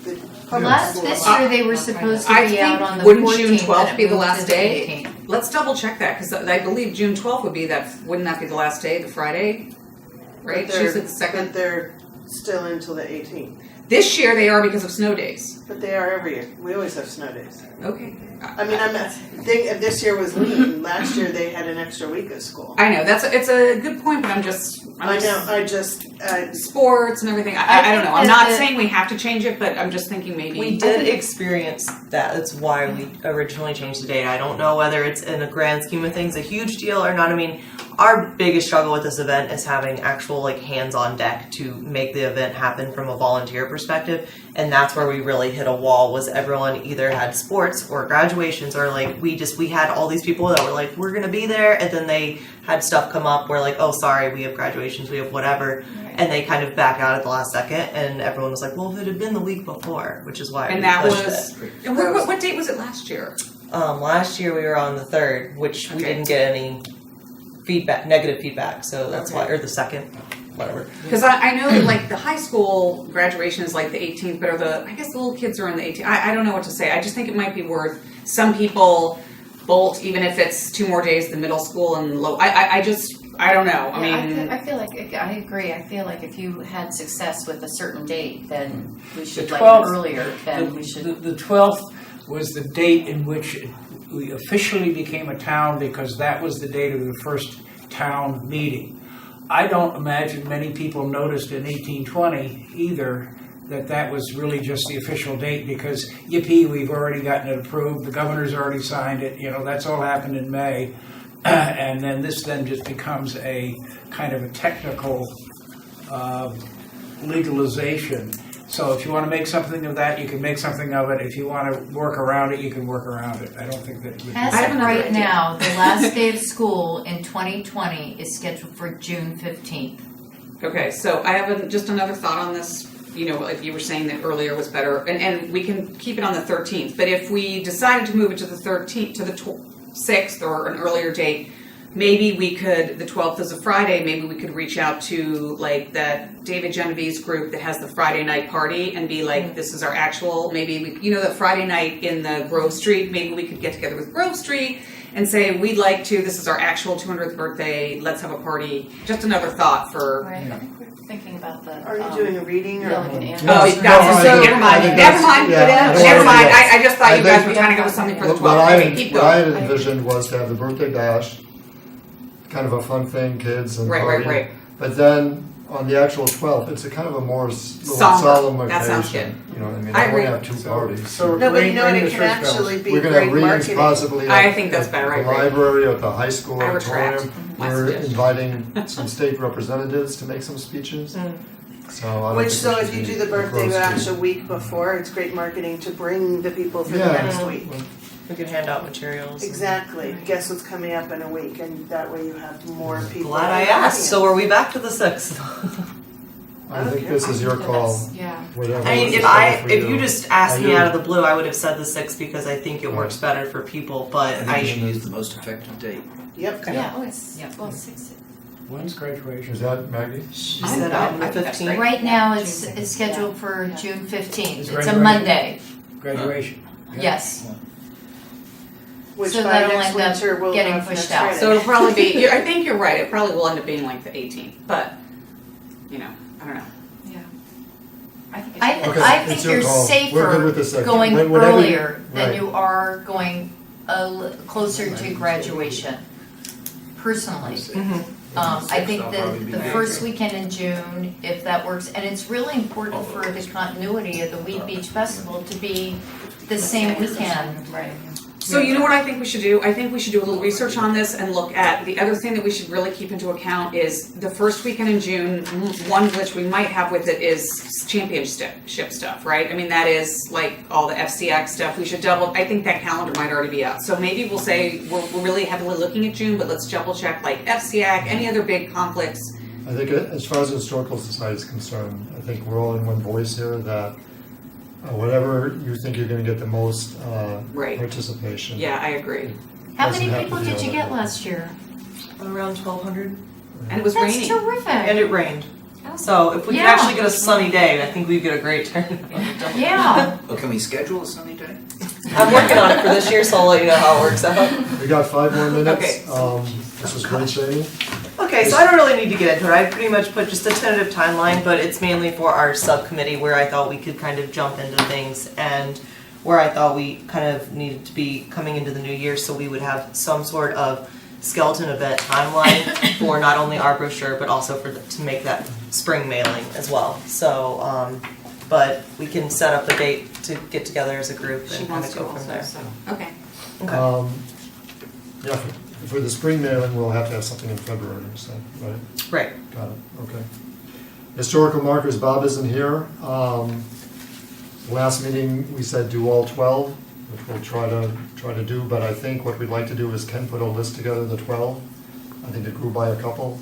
This year they were supposed to I be out on think, the 14th. wouldn't June and 12th it be the moved last to the day? 18th. Let's double check that, because I believe June 12th would be wouldn't that be the last day, the Friday? Right? But She's they're, the second. but they're still until the 18th. This year they are because of snow days. But they are every year. We always have snow days. Okay. I mean, this year was lean. Last year they had an extra week of school. I know, it's a good point, but sports and everything. I don't know. I'm not saying we have to change it, but I'm just thinking maybe. We did experience that. That's why we originally changed the date. I don't know whether it's in a grand scheme of things a huge deal or not. I mean, our biggest struggle with this event is having actual hands on deck to make the event happen from a volunteer perspective. And that's where we really hit a wall, was everyone either had sports or graduations, or we had all these people that were like, we're going to be there. And then they had stuff come up where oh, sorry, we have graduations, we have whatever. Right. And they kind of back out at the last second. And everyone was like, well, if it had been the week before, which is why and we that pushed was, it. And what date was it last year? Last year we were on the 3rd, which we didn't get any negative feedback. So that's why, or the 2nd. Whatever. Because I know that the high school graduation is the 18th, but I guess the little kids are on the 18th. I don't know what to say. I just think it might be worth, some people bolt even if it's 2 more days than middle school and low. I don't know. I feel like I agree. I feel like if you had success with a certain date, then we should The 12th, earlier. Then we should. The 12th was the date in which we officially became a town, because that was the date of the first town meeting. I don't imagine many people noticed in 1820 either that was really just the official date, because yippee, we've already gotten it approved, the governor's already signed it, that's all happened in May. And then this just becomes a kind of a technical legalization. So if you want to make something of that, you can make something of it. If you want to work around it, you can work around it. I don't think that it would. As I have of another right idea. now, the last day of school in 2020 is scheduled for June 15th. Okay, so I have just another thought on this. You know, like you were saying that earlier was better, and we can keep it on the 13th. But if we decided to move it to the 13th, to the 6th or an earlier date, maybe we could, the 12th is a Friday, maybe we could reach out to like that David Genevieve's group that has the Friday night party and be like, this is our actual, maybe we, you know, the Friday night in the Grove Street, maybe we could get together with Grove Street and say, we'd like to, this is our actual 200th birthday, let's have a party. Just another thought for, Right, I think we're thinking about the. Are you doing a reading or? Yeah, like an oh, anniversary. that's, No, I so think- never I mind, think never that's- mind, yeah, I don't never wanna do mind. that. I just thought I you guys think- were trying to go with something for the What 12th. Okay, keep what I going. had envisioned was to have the birthday bash, kind of a fun thing, kids and Right, party. right. But then on the actual 12th, it's a kind of a more little Somber. solemn That occasion. sounds good. You know what I mean? I I don't want agree. to have two parties. So No, but you know what, ring it the can church bells. actually be We're going to have great readings marketing. possibly I at, think that's at better, I the agree. library or at the high school I retract auditorium. my We're suggestion. inviting some state representatives to make some speeches. So I don't Which, think so we if should you be do the birthday gross to- bash a week before, it's great marketing to bring the people for the Yeah. next week. We could hand out materials. and- Exactly. Guess what's coming up in a week, and that way you have more people. Glad I in the asked. So audience. are we back to the 6th? I think this is your call. Yeah. Whatever I mean, is if better for if you just asked me I out of the blue, I would have said the 6th because I think it works better for people. But I think you should use the most effective date. Yep. Yeah, oh, it's, well, 6. When's graduation? Is that Maggie? she said on the I think that's 15th. great. Right now, it's June 15th, it's scheduled yeah. for Yeah. June 15th. Is It's a graduation- Monday. Graduation. Yeah. Yes. Which So by that'll next end up winter will getting have pushed next out. Friday. So it'll probably be, I think you're right, it probably will end up being like the 18th, but, you know, I don't know. Yeah. I think it's. I, Okay, I it's think your you're call. We're good with the safer second. going Whatever you- earlier than right. you are going closer to graduation, personally. Mhm. I think that the first weekend in June, if that works, and it's really important for the continuity of the Wheat Beach Festival to be the same weekend. Right. So you know what I think we should do? I think we should do a little research on this and look at, the other thing that we should really keep into account is the first weekend in June, one of which we might have with it is championship stuff, right? I mean, that is like all the FCX stuff. We should I think that calendar might already be out. So maybe we'll say we're really heavily looking at June, but let's double check like FCX, any other big conflicts. I think as far as the Historical Society is concerned, I think we're all in one voice here that whatever you think you're going to get the most Right. participation. Yeah, I agree. How Doesn't many have to people be did all you of get it. last year? Around 1,200. And it was That's raining. terrific. And it rained. So if we could Yeah. actually get a sunny day, I think we'd get a great turnout. Yeah. Oh, can we schedule a sunny day? I'm working on it for this year, so I'll let you know how it works out. We got 5 more minutes. Okay. This was great, Shane. Okay, so I don't really need to get into it. I pretty much put just a tentative timeline, but it's mainly for our subcommittee where I thought we could kind of jump into things and where I thought we kind of needed to be coming into the new year so we would have some sort of skeleton event timeline for not only our brochure but also for to make that spring mailing as well. So, but we can set up a date to get together as a group She and kind wants of to go from also, there. so, okay. Okay. Yeah, for the spring mailing, we'll have to have something in February, so, right? Right. Got it, okay. Historical markers, Bob isn't here. Last meeting, we said do all 12, which we'll try to do, but I think what we'd like to do is Ken put a list together, the 12. I think it grew by a couple.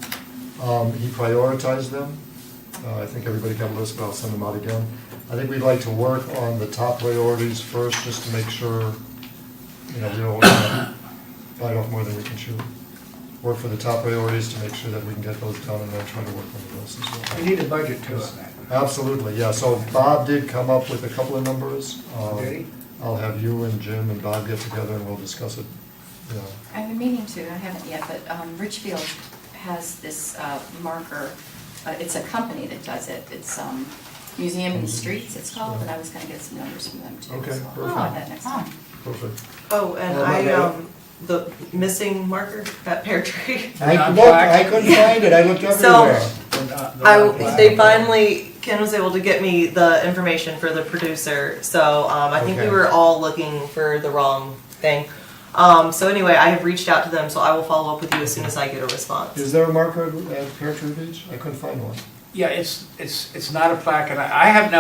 He prioritized them. I think everybody got a list, but I'll send them out again. I think we'd like to work on the top priorities first, just to make sure, you know, we don't bite off more than we can chew. Work for the top priorities to make sure that we can get those done, and then try to work on the rest as well. We need a budget too on that. Absolutely, yeah, so Bob did come up with a couple of numbers. Did he? I'll have you and Jim and Bob get together and we'll discuss it, you know. I've been meaning to, I haven't yet, but Richfield has this marker. It's a company that does it. It's Museum in the Streets, it's called, and I was gonna get some numbers from them too. Okay, so I'll perfect. do that next time. Perfect. Oh, and the missing marker, that pear tree. I looked, I couldn't find it, I looked everywhere. They finally, Ken was able to get me the information for the producer, so I think we Okay. were all looking for the wrong thing. So anyway, I have reached out to them, so I will follow up with you as soon as I get a response. Is there a marker at Pear Tree Beach? I couldn't find one. Yeah, it's not a plaque, and I have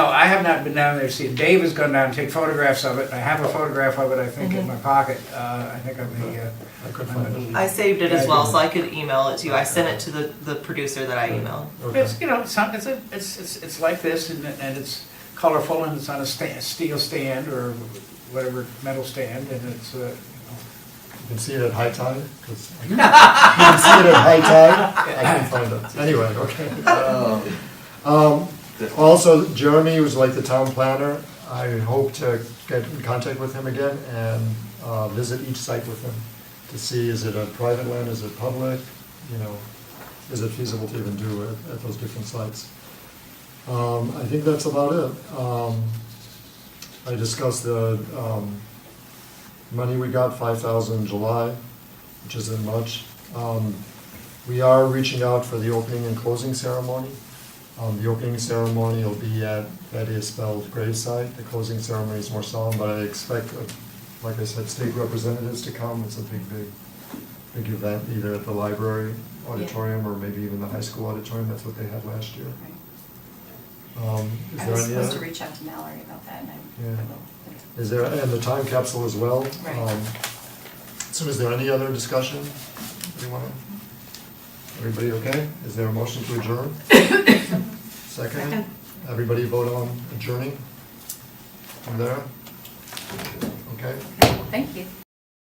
not been down there to see it. Dave has gone down and take photographs of it, and I have a photograph of it, I think, in my pocket, I think of the, I could find it. I saved it as well, so I could email it to you. I sent it to the producer that I emailed. Okay. it's, you know, it's like this, and it's colorful, and it's on a steel stand, or whatever, metal stand, and it's, You can see it at high tide, 'cause you can see it at high tide, I can find it. Anyway, okay. Also, Jeremy, who's like the town planner, I hope to get in contact with him again and visit each site with him to see, is it a private land, is it public, you know, is it feasible to even do it at those different sites. I think that's about it. I discussed the money we got, 5,000 in July, which isn't much. We are reaching out for the opening and closing ceremony. The opening ceremony will be at Betty Espell's gravesite. The closing ceremony is more solemn, but I expect, like I said, state representatives to come. It's a big event, either at the library auditorium or maybe even the high school auditorium. That's what they had last year. Is I there was any supposed to other? reach out to Mallory about that, and I Yeah. will. Is there, and the time capsule as well? Right. So is there any other discussion? Everybody okay? Is there a motion to adjourn? Second? Everybody vote on adjourning? From there? Okay. Thank you.